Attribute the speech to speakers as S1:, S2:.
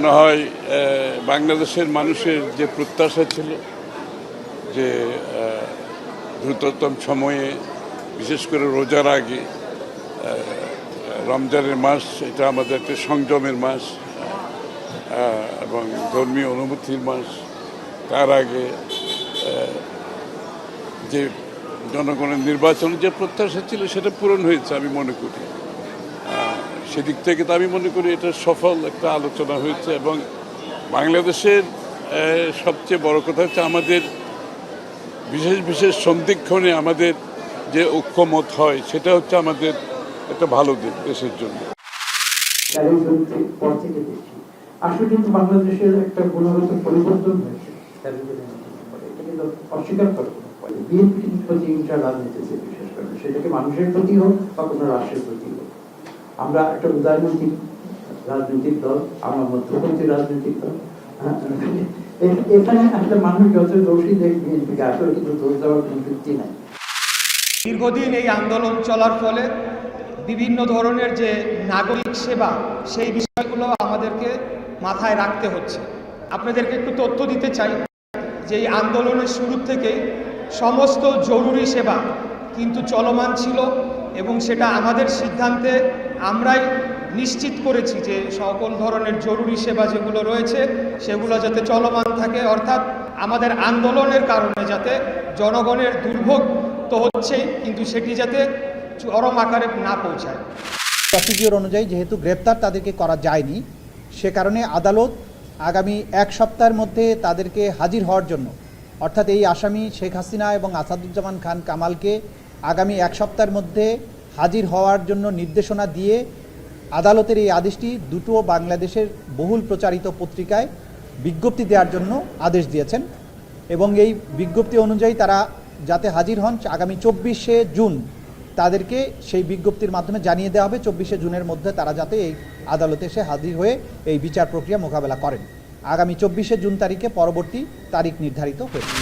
S1: মনে হয় বাংলাদেশের মানুষের যে প্রত্যাশা ছিল যে দ্রুততম সময়ে, বিশেষ করে রোজার আগে, রমজানের মাস এটা আমাদের একটা সংযমের মাস এবং ধর্মীয় অনুভূতির মাস, তার আগে যে জনগণের নির্বাচনের যে প্রত্যাশা ছিল সেটা পূরণ হয়েছে আমি মনে করি। সেদিক থেকে তো আমি মনে করি এটা সফল একটা আলোচনা হয়েছে। এবং বাংলাদেশের সবচেয়ে বড় কথা হচ্ছে আমাদের বিশেষ বিশেষ সন্ধিক্ষণে আমাদের যে ঐক্যমত হয় সেটা হচ্ছে আমাদের একটা ভালো দিক দেশের জন্য।
S2: আসলে কিন্তু বাংলাদেশের একটা গুণগত পরিবর্তন হয়েছে, অস্বীকার করে বিএনপি কিন্তু প্রতিহিংসা রাজনীতিতে বিশেষ করে, সেটাকে মানুষের প্রতি হোক বা কোনো রাষ্ট্রের প্রতি হোক। আমরা একটা উদারনৈতিক রাজনৈতিক দল, আমরা মধ্যপন্থী রাজনৈতিক দল। এখানে আসলে মানুষ যত দোষী দেখবে বিএনপিকে, আসলে কিন্তু দোষ দেওয়ার কোনো যুক্তি নাই।
S3: দীর্ঘদিন এই আন্দোলন চলার ফলে বিভিন্ন ধরনের যে নাগরিক সেবা, সেই বিষয়গুলো আমাদেরকে মাথায় রাখতে হচ্ছে। আপনাদেরকে একটু তথ্য দিতে চাই যে এই আন্দোলনের শুরু থেকেই সমস্ত জরুরি সেবা কিন্তু চলমান ছিল এবং সেটা আমাদের সিদ্ধান্তে আমরাই নিশ্চিত করেছি যে সকল ধরনের জরুরি সেবা যেগুলো রয়েছে সেগুলো যাতে চলমান থাকে, অর্থাৎ আমাদের আন্দোলনের কারণে যাতে জনগণের দুর্ভোগ তো হচ্ছেই, কিন্তু সেটি যাতে চরম আকারে না পৌঁছায়।
S4: প্রসিডিওর অনুযায়ী যেহেতু গ্রেপ্তার তাদেরকে করা যায়নি, সে কারণে আদালত আগামী এক সপ্তাহের মধ্যে তাদেরকে হাজির হওয়ার জন্য, অর্থাৎ এই আসামি শেখ হাসিনা এবং আসাদুজ্জামান খান কামালকে আগামী এক সপ্তাহের মধ্যে হাজির হওয়ার জন্য নির্দেশনা দিয়ে আদালতের এই আদেশটি দুটো বাংলাদেশের বহুল প্রচারিত পত্রিকায় বিজ্ঞপ্তি দেওয়ার জন্য আদেশ দিয়েছেন। এবং এই বিজ্ঞপ্তি অনুযায়ী তারা যাতে হাজির হন আগামী 24শে জুন তাদেরকে সেই বিজ্ঞপ্তির মাধ্যমে জানিয়ে দেওয়া হবে 24শে জুনের মধ্যে তারা যাতে এই আদালতে এসে হাজির হয়ে এই বিচার প্রক্রিয়া মোকাবেলা করেন। আগামী 24শে জুন তারিখে পরবর্তী তারিখ নির্ধারিত হয়েছে।